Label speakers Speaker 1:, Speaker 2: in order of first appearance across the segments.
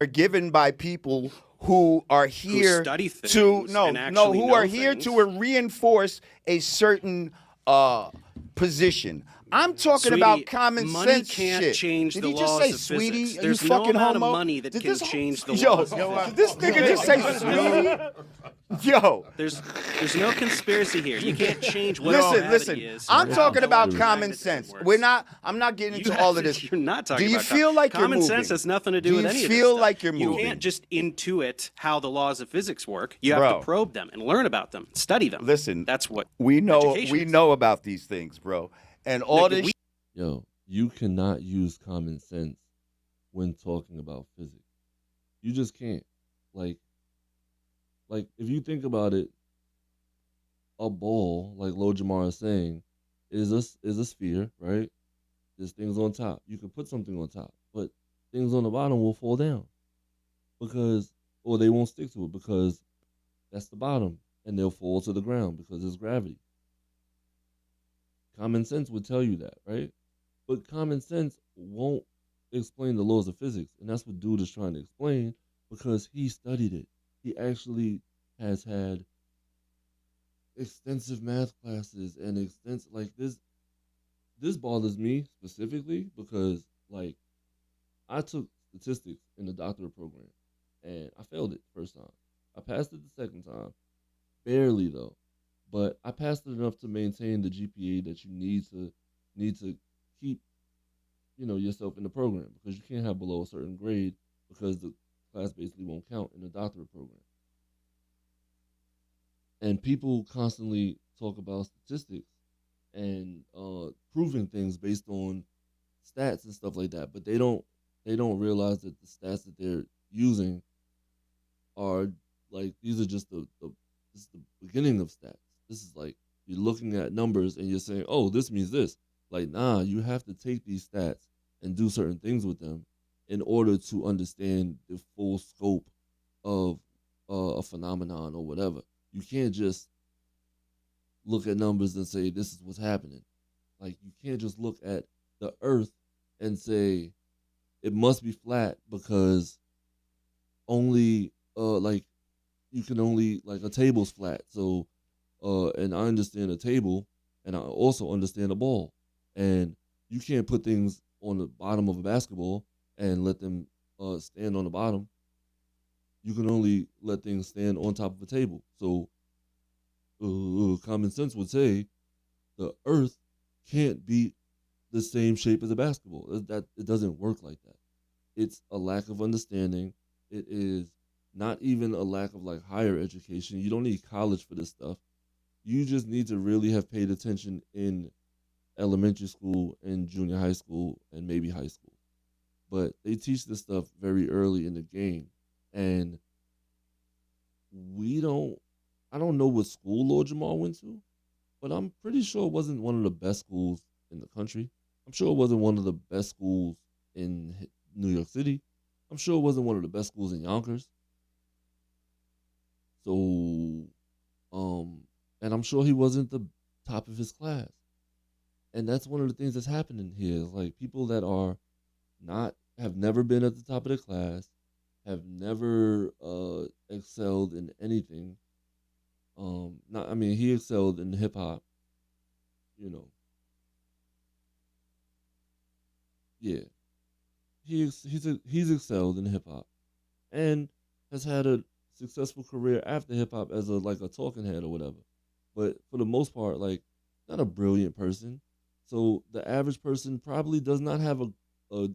Speaker 1: are given by people who are here
Speaker 2: study things
Speaker 1: to
Speaker 2: and actually
Speaker 1: who
Speaker 2: know
Speaker 1: are here
Speaker 2: things.
Speaker 1: to reinforce a certain position. I'm talking
Speaker 2: Sweetie,
Speaker 1: about common
Speaker 2: money
Speaker 1: sense
Speaker 2: can't
Speaker 1: shit.
Speaker 2: change
Speaker 1: Did
Speaker 2: the
Speaker 1: he just
Speaker 2: laws
Speaker 1: say
Speaker 2: of
Speaker 1: sweetie?
Speaker 2: physics.
Speaker 1: Are
Speaker 2: There's
Speaker 1: you
Speaker 2: no
Speaker 1: fucking
Speaker 2: amount of
Speaker 1: homo?
Speaker 2: money that
Speaker 1: Did
Speaker 2: can
Speaker 1: this
Speaker 2: change the
Speaker 1: yo,
Speaker 2: laws of physics.
Speaker 1: did this nigga just say sweetie? Yo.
Speaker 2: There's no conspiracy here. You can't change what gravity
Speaker 1: Listen.
Speaker 2: is.
Speaker 1: I'm
Speaker 2: or
Speaker 1: talking
Speaker 2: how
Speaker 1: about
Speaker 2: electromagnetism
Speaker 1: common sense.
Speaker 2: works.
Speaker 1: I'm not getting into all of this.
Speaker 2: You're not talking
Speaker 1: Do you
Speaker 2: about
Speaker 1: feel like you're
Speaker 2: common
Speaker 1: moving?
Speaker 2: sense has nothing to do
Speaker 1: Do
Speaker 2: with
Speaker 1: you
Speaker 2: any of this
Speaker 1: feel
Speaker 2: stuff.
Speaker 1: like you're
Speaker 2: You
Speaker 1: moving?
Speaker 2: can't just intuit how the laws of physics work. You have
Speaker 1: Bro.
Speaker 2: to probe them and learn about them, study them.
Speaker 1: Listen,
Speaker 2: That's what
Speaker 1: we know.
Speaker 2: education
Speaker 1: We
Speaker 2: is.
Speaker 1: know about these things, bro. And all this.
Speaker 3: Yo, you cannot use common sense when talking about physics. You just can't. Like if you think about it, a ball, like JAMAR is saying, is a sphere, right? There's things on top. You can put something on top, but things on the bottom will fall down or they won't stick to it because that's the bottom, and they'll fall to the ground because there's gravity. Common sense would tell you that, right? But common sense won't explain the laws of physics, and that's what dude is trying to explain because he studied it. He actually has had extensive math classes and extensive like this. This bothers me specifically because like I took statistics in the doctorate program and I failed it the first time. I passed it the second time, barely though, but I passed it enough to maintain the GPA that you need to keep yourself in the program because you can't have below a certain grade because the class basically won't count in the doctorate program. And people constantly talk about statistics and proving things based on stats and stuff like that, but they don't realize that the stats that they're using are like these are just this is the beginning of stats. This is like you're looking at numbers and you're saying, oh, this means this. Like, nah, you have to take these stats and do certain things with them in order to understand the full scope of a phenomenon or whatever. You can't just look at numbers and say this is what's happening. Like you can't just look at the earth and say it must be flat because only like you can only like a table's flat. So and I understand a table and I also understand a ball. And you can't put things on the bottom of a basketball and let them stand on the bottom. You can only let things stand on top of a table. So common sense would say the earth can't be the same shape as a basketball. That it doesn't work like that. It's a lack of understanding. It is not even a lack of like higher education. You don't need college for this stuff. You just need to really have paid attention in elementary school and junior high school and maybe high school. But they teach this stuff very early in the game. And I don't know what school Lord JAMAR went to, but I'm pretty sure it wasn't one of the best schools in the country. I'm sure it wasn't one of the best schools in New York City. I'm sure it wasn't one of the best schools in Yonkers. So, and I'm sure he wasn't the top of his class. And that's one of the things that's happening here. Is like people that have never been at the top of the class, have never excelled in anything. He excelled in hip hop, Yeah, he's excelled in hip hop, and has had a successful career after hip hop as a talking head or whatever. But for the most part, like not a brilliant person. So the average person probably does not have a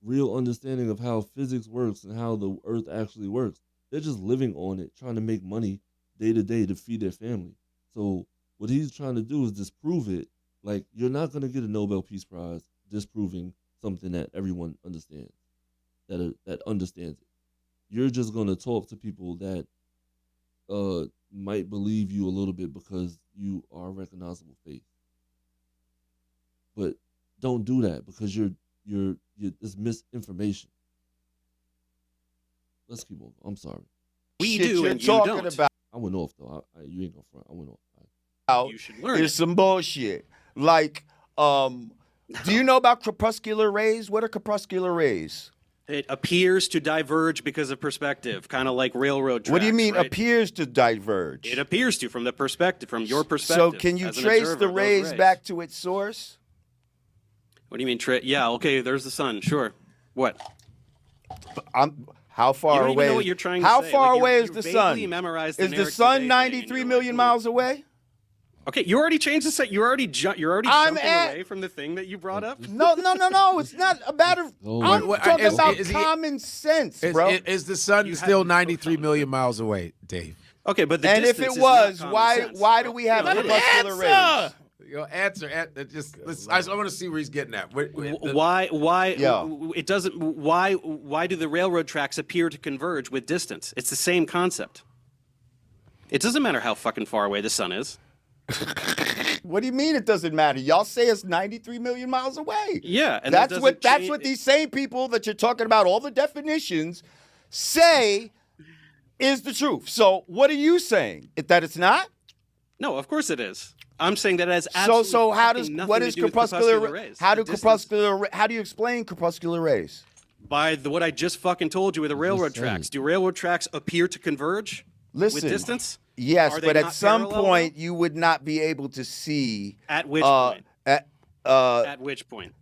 Speaker 3: real understanding of how physics works and how the earth actually works. They're just living on it, trying to make money day to day to feed their family. So what he's trying to do is disprove it. Like you're not gonna get a Nobel Peace Prize disproving something that everyone understands, that understands it. You're just gonna talk to people that might believe you a little bit because you are a recognizable face. But don't do that because you're it's misinformation. Let's keep on. I'm sorry.
Speaker 2: We
Speaker 1: shit
Speaker 2: do
Speaker 1: you're
Speaker 2: and you
Speaker 1: talking
Speaker 2: don't.
Speaker 1: about
Speaker 3: I went off though. You ain't gonna front. I went off.
Speaker 2: You should learn
Speaker 1: is
Speaker 2: it.
Speaker 1: some bullshit. Like, do you know about corpuscular rays? What are corpuscular rays?
Speaker 2: It appears to diverge because of perspective, kind of like railroad tracks.
Speaker 1: What do you mean
Speaker 2: right?
Speaker 1: appears to diverge?
Speaker 2: It appears to from the perspective, from your perspective.
Speaker 1: So can you
Speaker 2: as an
Speaker 1: trace
Speaker 2: observer
Speaker 1: the
Speaker 2: of those
Speaker 1: rays back to its source?
Speaker 2: What do you mean? Yeah, okay, there's the sun. Sure. What?
Speaker 1: How far
Speaker 2: You don't
Speaker 1: away?
Speaker 2: even know what you're trying to
Speaker 1: how
Speaker 2: say.
Speaker 1: far
Speaker 2: Like,
Speaker 1: away
Speaker 2: you're
Speaker 1: is the
Speaker 2: vaguely
Speaker 1: sun?
Speaker 2: memorized
Speaker 1: Is
Speaker 2: the
Speaker 1: the
Speaker 2: narrative
Speaker 1: sun
Speaker 2: today
Speaker 1: 93
Speaker 2: thing,
Speaker 1: million miles away?
Speaker 2: Okay, you already changed the set. You're already jumping away from the thing that you brought up.
Speaker 1: No. It's not a matter of. I'm talking about common sense, bro.
Speaker 4: Is the sun still 93 million miles away, Dave?
Speaker 2: Okay, but the
Speaker 1: and if
Speaker 2: distance
Speaker 1: it
Speaker 2: is not
Speaker 1: was,
Speaker 2: common sense.
Speaker 1: why do we have crepuscular rays?
Speaker 4: Answer. I want to see where he's getting at.
Speaker 2: Why
Speaker 1: Yo.
Speaker 2: it doesn't? Why do the railroad tracks appear to converge with distance? It's the same concept. It doesn't matter how fucking far away the sun is.
Speaker 1: What do you mean it doesn't matter? Y'all say it's 93 million miles away.
Speaker 2: Yeah, and
Speaker 1: that's what these same people that you're talking about, all the definitions, say is the truth. So what are you saying? That it's not?
Speaker 2: No, of course it is. I'm saying that it has absolutely
Speaker 1: So how
Speaker 2: nothing
Speaker 1: what
Speaker 2: to
Speaker 1: is
Speaker 2: do with
Speaker 1: crepuscular
Speaker 2: rays.
Speaker 1: how do you explain crepuscular rays?
Speaker 2: By what I just fucking told you with the railroad tracks. Do railroad tracks appear to converge with distance?
Speaker 1: Yes,
Speaker 2: Are they
Speaker 1: but at
Speaker 2: not
Speaker 1: some
Speaker 2: parallel,
Speaker 1: point you would not be able to see.
Speaker 2: At which point?
Speaker 1: At
Speaker 2: which point?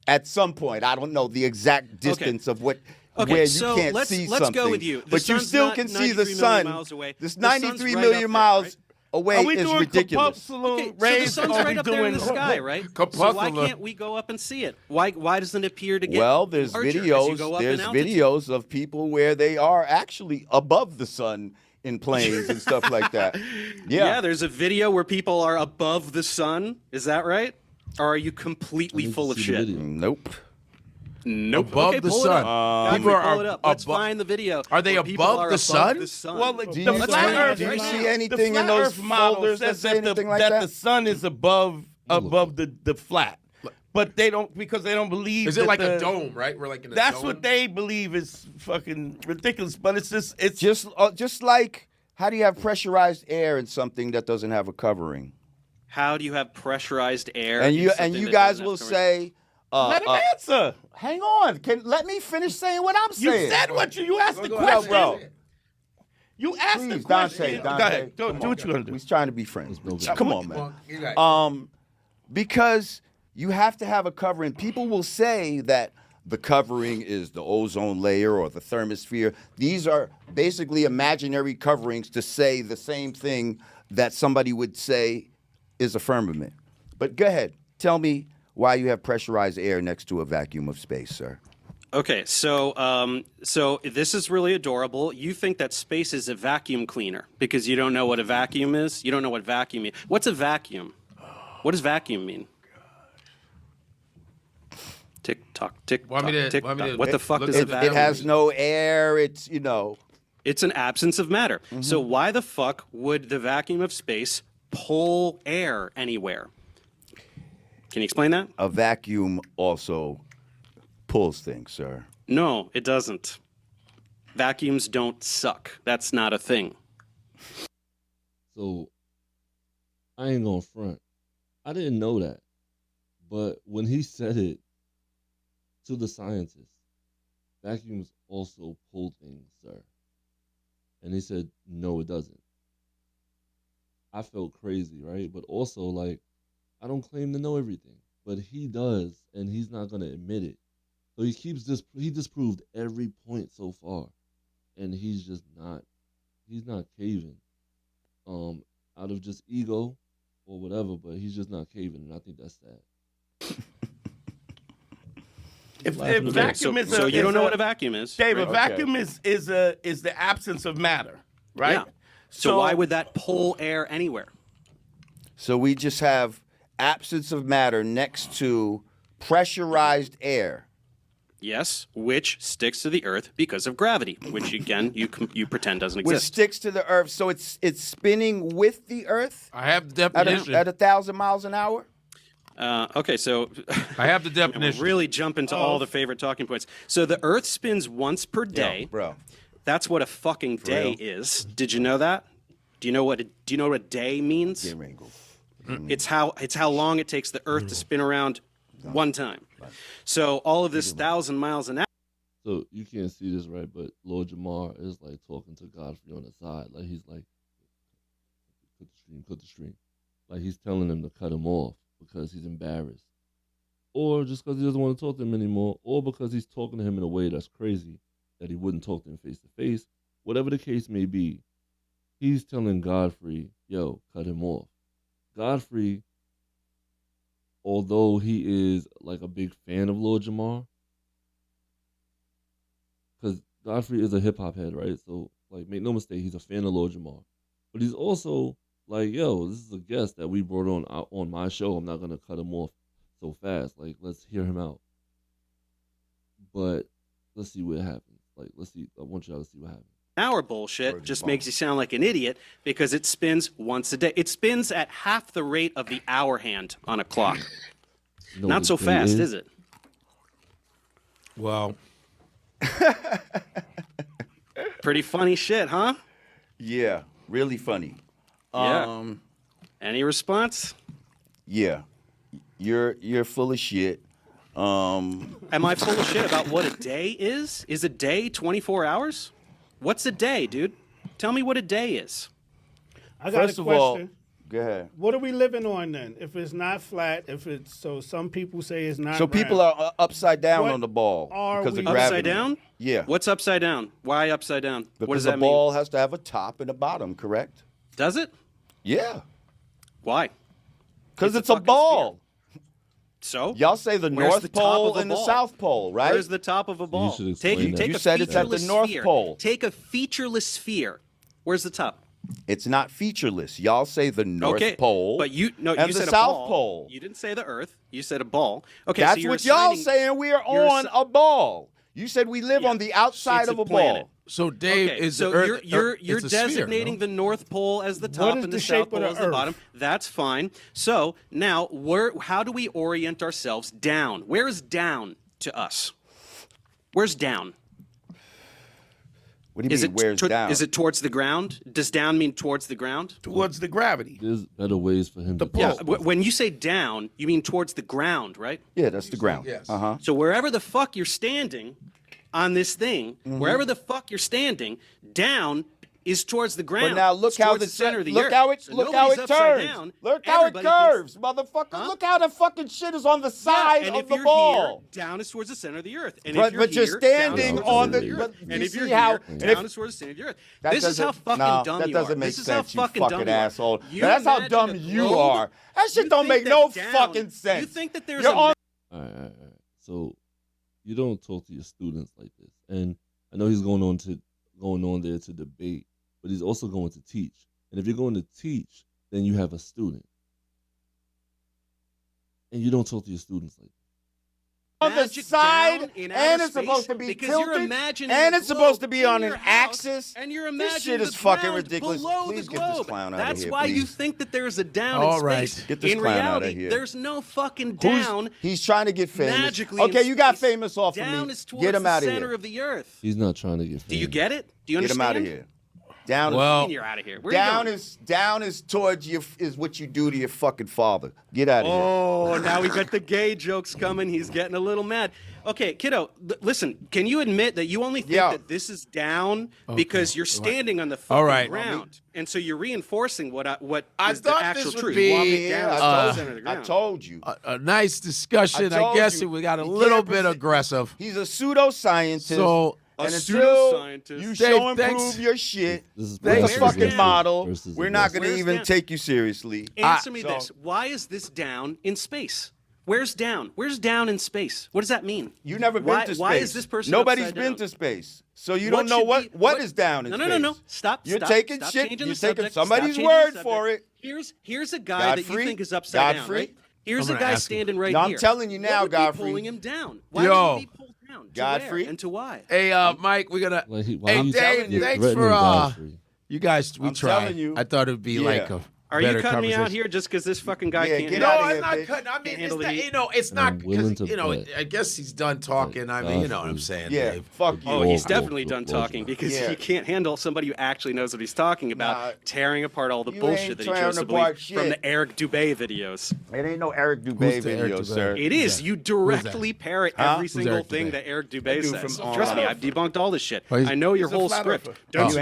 Speaker 1: At some point, I don't know the exact distance of what.
Speaker 2: Okay,
Speaker 1: where you
Speaker 2: so
Speaker 1: can't
Speaker 2: let's
Speaker 1: see
Speaker 2: go
Speaker 1: something.
Speaker 2: with you. The
Speaker 1: But you
Speaker 2: sun's
Speaker 1: still
Speaker 2: not
Speaker 1: can see
Speaker 2: 93
Speaker 1: the
Speaker 2: million
Speaker 1: sun.
Speaker 2: miles away.
Speaker 1: This
Speaker 2: The sun's
Speaker 1: 93
Speaker 2: right
Speaker 1: million
Speaker 2: up there,
Speaker 1: miles
Speaker 2: right?
Speaker 1: away
Speaker 5: Are we
Speaker 1: is
Speaker 5: doing
Speaker 1: ridiculous.
Speaker 2: Okay, so
Speaker 5: rays?
Speaker 2: the sun's
Speaker 5: Are
Speaker 2: right
Speaker 5: we
Speaker 2: up there in the
Speaker 5: doing
Speaker 2: sky, right? So why can't we go up and see it? Why doesn't it appear to get
Speaker 1: Well, there's
Speaker 2: larger as you go up in altitude?
Speaker 1: videos of people where they are actually above the sun in planes and stuff like that.
Speaker 2: Yeah, there's a video where people are above the sun. Is that right? Or are you completely full of shit?
Speaker 1: Nope.
Speaker 2: Nope.
Speaker 4: Above
Speaker 2: Okay,
Speaker 4: the
Speaker 2: pull
Speaker 4: sun.
Speaker 2: It up.
Speaker 4: People are
Speaker 2: pull it up. Let's
Speaker 4: above-
Speaker 2: find the video.
Speaker 4: Are they
Speaker 2: where people
Speaker 4: above
Speaker 2: are
Speaker 4: the sun?
Speaker 5: Well, the
Speaker 1: you
Speaker 5: flat
Speaker 1: see-
Speaker 5: Earth,
Speaker 1: do you
Speaker 2: right
Speaker 1: see
Speaker 2: now.
Speaker 1: anything
Speaker 5: the
Speaker 1: in
Speaker 5: flat
Speaker 1: those
Speaker 5: Earth model
Speaker 1: folders that
Speaker 5: says
Speaker 1: say anything like
Speaker 5: that
Speaker 1: that?
Speaker 5: the sun is above the flat, but they don't because they don't believe.
Speaker 4: Is it
Speaker 5: that
Speaker 4: like
Speaker 5: the,
Speaker 4: a dome, right? We're like in a
Speaker 5: That's
Speaker 4: dome?
Speaker 5: what they believe is fucking ridiculous. But it's
Speaker 1: Just like, how do you have pressurized air in something that doesn't have a covering?
Speaker 2: How do you have pressurized air?
Speaker 1: And
Speaker 2: in
Speaker 1: you
Speaker 2: something that
Speaker 1: guys
Speaker 2: doesn't
Speaker 1: will
Speaker 2: have covering?
Speaker 1: say,
Speaker 5: let him answer.
Speaker 1: hang on, let me finish saying what I'm
Speaker 5: You
Speaker 1: saying.
Speaker 5: said what you asked the
Speaker 4: Go
Speaker 5: question.
Speaker 1: bro.
Speaker 5: You asked
Speaker 1: Please,
Speaker 5: the question.
Speaker 1: Dante,
Speaker 5: Go ahead. Do
Speaker 1: come
Speaker 5: what
Speaker 1: on.
Speaker 5: you're gonna do.
Speaker 1: We're trying to be friends. Come on, man.
Speaker 4: You got it.
Speaker 1: Because you have to have a covering. People will say that the covering is the ozone layer or the thermosphere. These are basically imaginary coverings to say the same thing that somebody would say is a firmament. But go ahead. Tell me why you have pressurized air next to a vacuum of space, sir.
Speaker 2: Okay, so this is really adorable. You think that space is a vacuum cleaner because you don't know what a vacuum is? You don't know what vacuum means. What's a vacuum? What does vacuum mean? Tick tock, tick tock, tick tock. What the fuck does a vacuum
Speaker 1: It has
Speaker 2: mean?
Speaker 1: no air. It's,
Speaker 2: It's an absence of matter. So why the fuck would the vacuum of space pull air anywhere? Can you explain that?
Speaker 1: a vacuum also pulls things, sir.
Speaker 2: No, it doesn't. Vacuums don't suck. That's not a thing.
Speaker 3: So I ain't gonna front. I didn't know that. But when he said it to the scientists, vacuums also pull things, sir. And he said, no, it doesn't. I felt crazy, right? But also, like, I don't claim to know everything. But he does, and he's not gonna admit it. So he disproved every point so far. And he's not caving. Out of just ego or whatever, but he's just not caving, and I think that's sad.
Speaker 5: If vacuum is
Speaker 2: so you don't know what a vacuum is.
Speaker 5: Dave,
Speaker 2: right?
Speaker 5: a vacuum is the absence of matter, right?
Speaker 2: Yeah. So why would that pull air anywhere?
Speaker 1: So we just have absence of matter next to pressurized air.
Speaker 2: Yes, which sticks to the Earth because of gravity, which again you pretend doesn't
Speaker 1: Which
Speaker 2: exist.
Speaker 1: sticks to the earth, so it's spinning with the earth
Speaker 4: I have the
Speaker 1: at
Speaker 4: definition.
Speaker 1: at 1,000 miles an hour.
Speaker 2: Okay, so
Speaker 4: I have the
Speaker 2: we'll
Speaker 4: definition.
Speaker 2: really jump into all the favorite talking points. So the Earth spins once per day.
Speaker 1: bro.
Speaker 2: That's what a fucking day is. Did you know that? Do you know what a day means? It's how long it takes the Earth to spin around One time. So all of this 1,000 miles an hour.
Speaker 3: So you can't see this, right? But Lord Jamar is like talking to Godfrey on the side. Like he's like, cut the stream. Like he's telling him to cut him off because he's embarrassed. Or just because he doesn't want to talk to him anymore. Or because he's talking to him in a way that's crazy that he wouldn't talk to him face to face. Whatever the case may be, he's telling Godfrey, yo, cut him off. Godfrey, although he is like a big fan of Lord Jamar, because Godfrey is a hip hop head, right? So, like, make no mistake, he's a fan of Lord Jamar. But he's also like, yo, this is a guest that we brought on my show. I'm not gonna cut him off so fast. Like, let's hear him out. But let's see what happens. Like, let's see. I want y'all to see what happens.
Speaker 2: Hour bullshit just makes you sound like an idiot because it spins once a day. It spins at half the rate of the hour hand on a clock.
Speaker 3: You know
Speaker 2: Not
Speaker 3: what
Speaker 2: so
Speaker 3: the thing
Speaker 2: fast, is it?
Speaker 4: Well,
Speaker 2: Pretty funny shit, huh?
Speaker 1: Yeah, really funny.
Speaker 2: Yeah. Any response?
Speaker 1: Yeah, you're full of shit.
Speaker 2: Am I full of shit about what a day is? Is a day 24 hours? What's a day, dude? Tell me what a day is.
Speaker 6: I got
Speaker 1: First
Speaker 6: a
Speaker 1: of all,
Speaker 6: question.
Speaker 1: go ahead.
Speaker 6: What are we living on then? If it's not flat, so some people say it's not.
Speaker 1: So people
Speaker 6: round.
Speaker 1: are upside down
Speaker 6: What
Speaker 1: on the ball
Speaker 6: are
Speaker 1: because of
Speaker 6: we-
Speaker 1: gravity.
Speaker 2: Upside down?
Speaker 1: Yeah.
Speaker 2: What's upside down? Why upside down?
Speaker 1: Because
Speaker 2: What does
Speaker 1: the
Speaker 2: that
Speaker 1: ball
Speaker 2: mean?
Speaker 1: has to have a top and a bottom, correct?
Speaker 2: Does it?
Speaker 1: Yeah.
Speaker 2: Why?
Speaker 1: Because
Speaker 2: It's
Speaker 1: it's
Speaker 2: a
Speaker 1: a
Speaker 2: fucking
Speaker 1: ball.
Speaker 2: So?
Speaker 1: Y'all say the
Speaker 2: Where's
Speaker 1: North
Speaker 2: the top
Speaker 1: Pole
Speaker 2: of a
Speaker 1: and the
Speaker 2: ball?
Speaker 1: South Pole, right?
Speaker 2: Where's the top of a ball?
Speaker 3: should explain that.
Speaker 2: Take
Speaker 1: You
Speaker 2: a
Speaker 1: said it's at the
Speaker 2: featureless
Speaker 1: North
Speaker 2: sphere.
Speaker 1: Pole.
Speaker 2: Take a featureless sphere. Where's the top?
Speaker 1: It's not featureless. Y'all say the North Pole
Speaker 2: But you
Speaker 1: and
Speaker 2: you
Speaker 1: the
Speaker 2: said a
Speaker 1: South
Speaker 2: ball.
Speaker 1: Pole.
Speaker 2: You didn't say the Earth. You said a ball. Okay,
Speaker 1: That's
Speaker 2: so you're
Speaker 1: what y'all
Speaker 2: assigning-
Speaker 1: saying. We are
Speaker 2: you're
Speaker 1: on
Speaker 2: assi-
Speaker 1: a ball. You said we live
Speaker 2: Yeah.
Speaker 1: on the outside
Speaker 2: It's
Speaker 1: of a
Speaker 2: planet.
Speaker 1: ball.
Speaker 4: so Dave
Speaker 2: Okay,
Speaker 4: is
Speaker 2: so
Speaker 4: the Earth.
Speaker 2: you're
Speaker 4: it's a sphere,
Speaker 2: designating
Speaker 4: no?
Speaker 2: the North Pole as the
Speaker 6: What
Speaker 2: top
Speaker 6: is
Speaker 2: and
Speaker 6: the
Speaker 2: the
Speaker 6: shape
Speaker 2: South
Speaker 6: of
Speaker 2: Pole
Speaker 6: the
Speaker 2: as the bottom.
Speaker 6: Earth?
Speaker 2: That's fine. So now, how do we orient ourselves down? Where is down to us? Where's down?
Speaker 1: What do you mean, where's down?
Speaker 2: Is it towards the ground? Does down mean towards the ground?
Speaker 5: Towards the gravity.
Speaker 3: There's better ways for him to
Speaker 2: Yeah.
Speaker 3: talk.
Speaker 2: When you say down, you mean towards the ground, right?
Speaker 1: Yeah, that's the ground.
Speaker 4: Yes.
Speaker 1: Uh-huh.
Speaker 2: So wherever the fuck you're standing on this thing,
Speaker 1: Mm-hmm.
Speaker 2: wherever the fuck you're standing, down is towards the ground.
Speaker 1: But now look
Speaker 2: It's
Speaker 1: how
Speaker 2: towards
Speaker 1: the
Speaker 2: center of the
Speaker 1: look
Speaker 2: earth.
Speaker 1: how it
Speaker 2: So
Speaker 1: look how
Speaker 2: nobody's
Speaker 1: it
Speaker 2: upside
Speaker 1: turns.
Speaker 2: down.
Speaker 1: Look how it
Speaker 2: Everybody thinks-
Speaker 1: curves, motherfucker.
Speaker 2: Huh?
Speaker 1: Look how the fucking shit is on the
Speaker 2: Yeah,
Speaker 1: side
Speaker 2: and
Speaker 1: of
Speaker 2: if
Speaker 1: the
Speaker 2: you're
Speaker 1: ball.
Speaker 2: here, down is towards the center of the earth. And
Speaker 1: But-
Speaker 2: if you're
Speaker 1: but you're
Speaker 2: here,
Speaker 1: standing
Speaker 2: down is
Speaker 3: on
Speaker 2: towards
Speaker 3: the-
Speaker 2: earth.
Speaker 1: but
Speaker 2: And
Speaker 1: you
Speaker 2: if you're
Speaker 1: see how-
Speaker 2: here,
Speaker 1: and
Speaker 2: down
Speaker 1: if-
Speaker 2: is towards the center of the earth.
Speaker 1: That
Speaker 2: This is how
Speaker 1: doesn't-
Speaker 2: fucking
Speaker 1: no,
Speaker 2: dumb
Speaker 1: that
Speaker 2: you
Speaker 1: doesn't
Speaker 2: are.
Speaker 1: make
Speaker 2: This is how
Speaker 1: sense, you
Speaker 2: fucking
Speaker 1: fucking
Speaker 2: dumb you are.
Speaker 1: asshole.
Speaker 2: You
Speaker 1: That's how
Speaker 2: imagine
Speaker 1: dumb
Speaker 2: a
Speaker 1: you
Speaker 2: globe.
Speaker 1: are. That shit
Speaker 2: You
Speaker 1: don't
Speaker 2: think
Speaker 1: make no
Speaker 2: that down-
Speaker 1: fucking sense.
Speaker 2: You think that there's
Speaker 1: You're
Speaker 2: a
Speaker 1: on
Speaker 3: All right. So you don't talk to your students like this. And I know he's going on there to debate, but he's also going to teach. And if you're going to teach, then you have a student. And you don't talk to your students like that.
Speaker 1: on the
Speaker 2: magic
Speaker 1: side,
Speaker 2: down in
Speaker 1: and
Speaker 2: outer
Speaker 1: it's supposed
Speaker 2: space
Speaker 1: to be
Speaker 2: because you're
Speaker 1: tilted,
Speaker 2: imagining
Speaker 1: and
Speaker 2: the
Speaker 1: it's supposed to
Speaker 2: globe
Speaker 1: be
Speaker 2: in
Speaker 1: on
Speaker 2: your
Speaker 1: an
Speaker 2: house,
Speaker 1: axis.
Speaker 2: and you're
Speaker 1: This
Speaker 2: imagining
Speaker 1: shit is
Speaker 2: the
Speaker 1: fucking
Speaker 2: ground
Speaker 1: ridiculous.
Speaker 2: below
Speaker 1: Please
Speaker 2: the
Speaker 1: get this
Speaker 2: globe.
Speaker 1: clown outta
Speaker 2: That's
Speaker 1: here,
Speaker 2: why you
Speaker 1: please.
Speaker 2: think that there's a down
Speaker 4: All
Speaker 2: in
Speaker 4: right.
Speaker 2: space.
Speaker 1: Get this
Speaker 2: in
Speaker 1: clown outta
Speaker 2: reality,
Speaker 1: here.
Speaker 2: there's no fucking
Speaker 1: Who's-
Speaker 2: down.
Speaker 1: He's trying to get famous.
Speaker 2: Magically
Speaker 1: Okay,
Speaker 2: in
Speaker 1: you got
Speaker 2: space.
Speaker 1: famous off of
Speaker 2: Down
Speaker 1: me.
Speaker 2: is towards
Speaker 1: Get him
Speaker 2: the
Speaker 1: out of
Speaker 2: center
Speaker 1: here.
Speaker 2: of the earth.
Speaker 3: He's not trying to get
Speaker 2: Do you
Speaker 3: famous.
Speaker 2: get it? Do you
Speaker 1: Get him
Speaker 2: understand?
Speaker 1: out of here. Down
Speaker 4: Well,
Speaker 2: You're out of here. Where
Speaker 1: down
Speaker 2: you
Speaker 1: is down is towards you is what you do to your fucking father. Get out of here.
Speaker 2: Oh, now we got the gay jokes coming. He's getting a little mad. Okay, kiddo, listen, can you admit that you only think
Speaker 1: Yeah.
Speaker 2: that this is down because you're standing on the fucking
Speaker 4: All right.
Speaker 2: ground? And so you're reinforcing what
Speaker 4: I
Speaker 2: is the
Speaker 4: thought
Speaker 2: actual
Speaker 4: this would
Speaker 2: truth.
Speaker 4: be,
Speaker 2: You want me down is
Speaker 1: I,
Speaker 2: the
Speaker 1: told
Speaker 2: center of the
Speaker 1: you, I
Speaker 2: ground.
Speaker 1: told you.
Speaker 4: a nice discussion.
Speaker 1: I
Speaker 4: I,
Speaker 1: told
Speaker 4: guess
Speaker 1: you.
Speaker 4: we got a
Speaker 1: You
Speaker 4: little
Speaker 1: can't
Speaker 4: bit
Speaker 1: present-
Speaker 4: aggressive.
Speaker 1: He's a pseudoscientist.
Speaker 4: So
Speaker 1: and
Speaker 2: A
Speaker 1: until
Speaker 2: pseudoscientist.
Speaker 1: you
Speaker 4: Dave,
Speaker 1: show and
Speaker 4: thanks.
Speaker 1: prove your shit
Speaker 3: This is
Speaker 1: with a
Speaker 2: Where's
Speaker 1: fucking
Speaker 2: down?
Speaker 1: model,
Speaker 3: versus
Speaker 1: we're not going to
Speaker 2: Where's
Speaker 1: even
Speaker 2: down?
Speaker 1: take you seriously.
Speaker 2: Answer me
Speaker 1: so-
Speaker 2: this. Why is this down in space? Where's down? Where's down in space? What does that mean?
Speaker 1: You never been
Speaker 2: Why-
Speaker 1: to space.
Speaker 2: why is this person
Speaker 1: Nobody's
Speaker 2: upside
Speaker 1: been
Speaker 2: down?
Speaker 1: to space. So you
Speaker 2: What
Speaker 1: don't know
Speaker 2: should be-
Speaker 1: what is down in
Speaker 2: No,
Speaker 1: space.
Speaker 2: no, no, no. Stop.
Speaker 1: You're
Speaker 2: stop,
Speaker 1: taking
Speaker 2: stop
Speaker 1: shit.
Speaker 2: changing
Speaker 1: You're
Speaker 2: the
Speaker 1: taking
Speaker 2: subject. Stop
Speaker 1: somebody's
Speaker 2: changing the
Speaker 1: word
Speaker 2: subject.
Speaker 1: for it.
Speaker 2: Here's a guy that you
Speaker 1: Godfrey?
Speaker 2: think is upside down,
Speaker 1: Godfrey?
Speaker 2: right? Here's
Speaker 4: I'm
Speaker 2: a
Speaker 4: gonna
Speaker 2: guy
Speaker 4: ask him.
Speaker 2: standing right
Speaker 1: No, I'm
Speaker 2: here.
Speaker 1: telling you now,
Speaker 2: what would
Speaker 1: Godfrey.
Speaker 2: Be pulling him down. Why
Speaker 4: Yo.
Speaker 2: would he be pulled down? To
Speaker 1: Godfrey?
Speaker 2: where and to why?
Speaker 4: Hey, Mike, we're gonna.
Speaker 3: Like why
Speaker 4: Hey,
Speaker 3: you
Speaker 4: Dave,
Speaker 1: telling you.
Speaker 4: thanks
Speaker 3: threatening
Speaker 4: for
Speaker 3: Godfrey?
Speaker 4: you guys. We
Speaker 1: I'm
Speaker 4: tried.
Speaker 1: telling you.
Speaker 4: I thought it'd be
Speaker 1: Yeah.
Speaker 4: like
Speaker 2: Are you
Speaker 4: better
Speaker 2: cutting me out
Speaker 4: conversation.
Speaker 2: here just because this fucking guy
Speaker 1: Yeah,
Speaker 2: can't?
Speaker 1: get
Speaker 4: No,
Speaker 1: outta
Speaker 4: I'm
Speaker 1: here,
Speaker 4: not
Speaker 1: bitch.
Speaker 4: cutting. I mean, it's
Speaker 2: handle the
Speaker 4: not,
Speaker 2: heat.
Speaker 4: you know, it's
Speaker 3: And
Speaker 4: not
Speaker 3: I'm willing
Speaker 4: because,
Speaker 3: to
Speaker 4: you know,
Speaker 3: bet
Speaker 4: I guess he's done talking. I mean, you know what I'm saying,
Speaker 1: Yeah,
Speaker 4: Dave.
Speaker 1: fuck you.
Speaker 2: Oh, he's
Speaker 3: Whoa,
Speaker 2: definitely
Speaker 3: whoa,
Speaker 2: done
Speaker 3: whoa,
Speaker 2: talking
Speaker 3: whoa.
Speaker 2: because
Speaker 1: Yeah.
Speaker 2: he can't handle somebody who actually knows what he's talking about,
Speaker 1: Nah.
Speaker 2: tearing apart all the
Speaker 1: You
Speaker 2: bullshit
Speaker 1: ain't
Speaker 2: that he
Speaker 1: tearing
Speaker 2: chose to
Speaker 1: apart
Speaker 2: believe from
Speaker 1: shit.
Speaker 2: the Eric Dubé videos.
Speaker 1: It ain't no Eric Dubé
Speaker 4: Who's the Eric
Speaker 1: video,
Speaker 4: Dubé?
Speaker 1: sir.
Speaker 2: It is. You directly parrot every
Speaker 1: Who's
Speaker 2: single
Speaker 4: Eric
Speaker 2: thing
Speaker 4: Dubé?
Speaker 2: that Eric Dubé
Speaker 1: That dude
Speaker 2: says.
Speaker 1: from
Speaker 2: Trust me,
Speaker 1: Online.
Speaker 2: I've debunked all this shit.
Speaker 4: Oh, he's-
Speaker 2: I know your
Speaker 6: he's a
Speaker 2: whole
Speaker 6: flat
Speaker 2: script.
Speaker 6: earther.
Speaker 1: You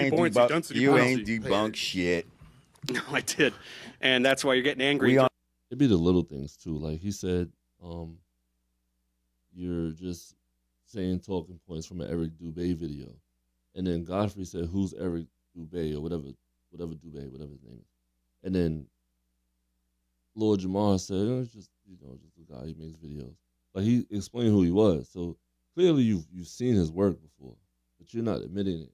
Speaker 1: ain't debunked
Speaker 4: points.
Speaker 1: shit.
Speaker 2: No, I did, and that's why you're getting angry.
Speaker 1: We on-
Speaker 3: It'd be the little things too. Like he said, you're just saying talking points from an Eric Dubé video, and then Godfrey said, "Who's Eric Dubé or whatever Dubé, whatever his name is," and then Lord Jamar said, "Oh, it's just just a guy. He makes videos." Like he explained who he was. So clearly, you've seen his work before, but you're not admitting it.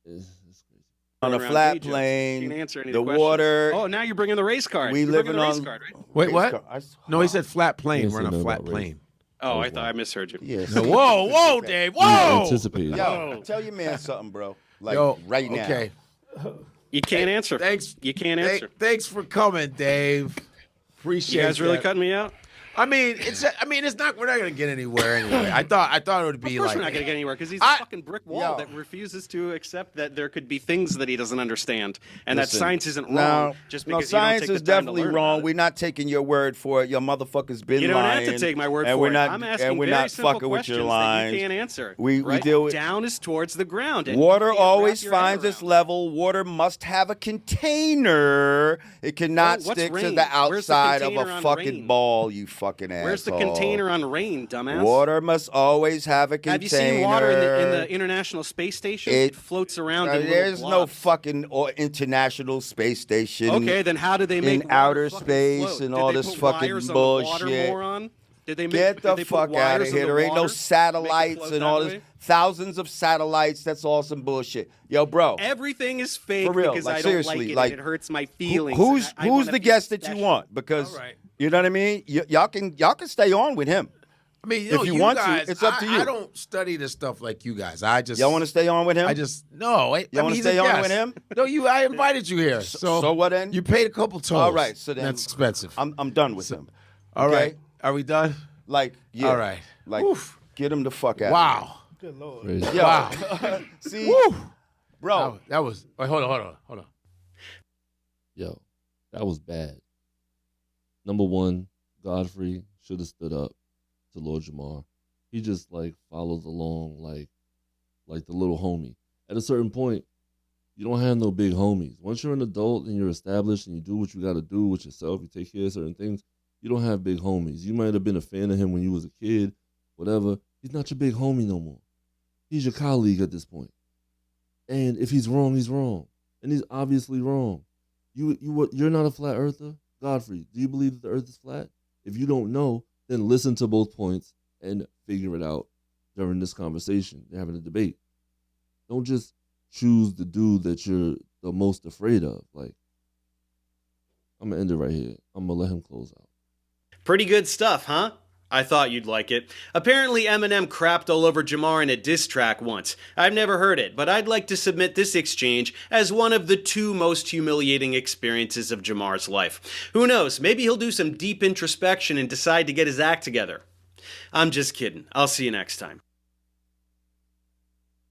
Speaker 3: It's crazy.
Speaker 1: On a
Speaker 2: around
Speaker 1: flat
Speaker 2: gay jokes.
Speaker 1: plane,
Speaker 2: You can't answer any of
Speaker 1: the
Speaker 2: questions.
Speaker 1: water.
Speaker 2: Oh, now you're bringing the race card.
Speaker 1: We
Speaker 2: You're
Speaker 1: living
Speaker 2: bringing the race
Speaker 1: on.
Speaker 2: card, right?
Speaker 4: Wait,
Speaker 1: race
Speaker 4: what?
Speaker 1: car.
Speaker 4: No, he said flat plane.
Speaker 3: Didn't
Speaker 4: We're
Speaker 3: say
Speaker 4: on a
Speaker 3: nothing
Speaker 4: flat
Speaker 3: about race.
Speaker 4: plane.
Speaker 2: Oh, I misheard you.
Speaker 1: Yes.
Speaker 4: No, whoa, Dave,
Speaker 3: You
Speaker 4: whoa.
Speaker 3: anticipated.
Speaker 1: Yo, tell your man something, bro. Like
Speaker 4: Yo,
Speaker 1: right now.
Speaker 4: Okay.
Speaker 2: You can't answer.
Speaker 4: Thanks.
Speaker 2: You can't answer.
Speaker 4: Thanks for coming, Dave. Appreciate
Speaker 2: You guys really
Speaker 4: that.
Speaker 2: cutting me out?
Speaker 4: I mean, it's not. We're not gonna get anywhere anyway. I thought it would
Speaker 2: Of
Speaker 4: be
Speaker 2: course
Speaker 4: like.
Speaker 2: we're not going to get anywhere because he's
Speaker 4: I-
Speaker 2: a fucking brick wall
Speaker 1: Yo.
Speaker 2: that refuses to accept that there could be things that he doesn't understand and
Speaker 1: Listen,
Speaker 2: that science isn't
Speaker 1: no,
Speaker 2: wrong just
Speaker 1: no,
Speaker 2: because you don't
Speaker 1: science
Speaker 2: take the
Speaker 1: is
Speaker 2: time to
Speaker 1: definitely
Speaker 2: learn
Speaker 1: wrong.
Speaker 2: about it.
Speaker 1: We're not taking your word for it. Your motherfucker's been
Speaker 2: You don't
Speaker 1: lying.
Speaker 2: have to take my word
Speaker 1: and
Speaker 2: for
Speaker 1: we're
Speaker 2: it.
Speaker 1: not,
Speaker 2: I'm asking
Speaker 1: and we're
Speaker 2: very
Speaker 1: not
Speaker 2: simple
Speaker 1: fucking with
Speaker 2: questions
Speaker 1: your
Speaker 2: that
Speaker 1: lines.
Speaker 2: you can't answer.
Speaker 1: We
Speaker 2: right?
Speaker 1: deal with
Speaker 2: Down is towards the ground. and you
Speaker 1: water
Speaker 2: can't
Speaker 1: always
Speaker 2: wrap your head
Speaker 1: finds its
Speaker 2: around.
Speaker 1: level. Water must have a container. It cannot
Speaker 2: Well, what's
Speaker 1: stick to
Speaker 2: rain?
Speaker 1: the
Speaker 2: Where's the
Speaker 1: outside of
Speaker 2: container
Speaker 1: a
Speaker 2: on
Speaker 1: fucking
Speaker 2: rain?
Speaker 1: ball, you fucking asshole.
Speaker 2: Where's the container on rain, dumbass?
Speaker 1: Water must always have a container.
Speaker 2: Have you seen water in the International Space Station? It floats around in little
Speaker 1: There's no
Speaker 2: blobs.
Speaker 1: fucking international space station.
Speaker 2: Okay, then how do they make
Speaker 1: in
Speaker 2: water
Speaker 1: outer
Speaker 2: fucking
Speaker 1: space
Speaker 2: float?
Speaker 1: and
Speaker 2: Did
Speaker 1: all
Speaker 2: they
Speaker 1: this
Speaker 2: put
Speaker 1: fucking
Speaker 2: wires on the water,
Speaker 1: bullshit?
Speaker 2: moron? Did they make,
Speaker 1: Get the
Speaker 2: did they put
Speaker 1: fuck out
Speaker 2: wires
Speaker 1: of
Speaker 2: in
Speaker 1: here.
Speaker 2: the
Speaker 1: There ain't no
Speaker 2: water to make it
Speaker 1: satellites
Speaker 2: float
Speaker 1: and
Speaker 2: that
Speaker 1: all
Speaker 2: way?
Speaker 1: this. Thousands of satellites. That's all some bullshit. Yo, bro.
Speaker 2: Everything is fake
Speaker 1: For real,
Speaker 2: because
Speaker 1: like,
Speaker 2: I don't
Speaker 1: seriously,
Speaker 2: like it.
Speaker 1: like,
Speaker 2: And it hurts my feelings.
Speaker 1: Who's
Speaker 2: and I wanna
Speaker 1: the
Speaker 2: be
Speaker 1: guest that you
Speaker 2: special.
Speaker 1: want? Because
Speaker 4: All right.
Speaker 1: you know what I mean. Y'all can stay on with him.
Speaker 4: I mean,
Speaker 1: If you want to,
Speaker 4: guys,
Speaker 1: it's up to you.
Speaker 4: I don't study this stuff like you guys. I just.
Speaker 1: Y'all want to stay on with him?
Speaker 4: No. I
Speaker 1: Y'all
Speaker 4: mean,
Speaker 1: wanna
Speaker 4: he's
Speaker 1: stay
Speaker 4: a
Speaker 1: on
Speaker 4: guest.
Speaker 1: with him?
Speaker 4: No, I invited you here. So
Speaker 1: what then?
Speaker 4: You paid a couple tolls.
Speaker 1: All right, so then
Speaker 4: that's expensive.
Speaker 1: I'm done with him.
Speaker 4: All
Speaker 1: okay?
Speaker 4: right. Are we done?
Speaker 1: Like, yeah.
Speaker 4: All right.
Speaker 1: Like,
Speaker 4: Oof.
Speaker 1: get him the fuck out.
Speaker 4: Wow.
Speaker 6: Good Lord.
Speaker 3: Crazy.
Speaker 1: Yo,
Speaker 4: Wow.
Speaker 1: see,
Speaker 4: Woo.
Speaker 1: bro.
Speaker 4: That was. Wait, hold on.
Speaker 3: Yo, that was bad. Number one, Godfrey should have stood up to Lord Jamar. He just like follows along like the little homie. At a certain point, you don't have no big homies. Once you're an adult and you're established and you do what you got to do with yourself, you take care of certain things, you don't have big homies. You might have been a fan of him when you was a kid, whatever. He's not your big homie no more. He's your colleague at this point. And if he's wrong, he's wrong. And he's obviously wrong. You're not a flat earther? Godfrey, do you believe that the earth is flat? If you don't know, then listen to both points and figure it out during this conversation. They're having a debate. Don't just choose the dude that you're the most afraid of. Like, I'm going to end it right here. I'm going to let him close out.
Speaker 2: Pretty good stuff, huh? I thought you'd like it. Apparently Eminem crapped all over Jamar in a diss track once. I've never heard it, but I'd like to submit this exchange as one of the 2 most humiliating experiences of Jamar's life. Who knows, maybe he'll do some deep introspection and decide to get his act together. I'm just kidding. I'll see you next time.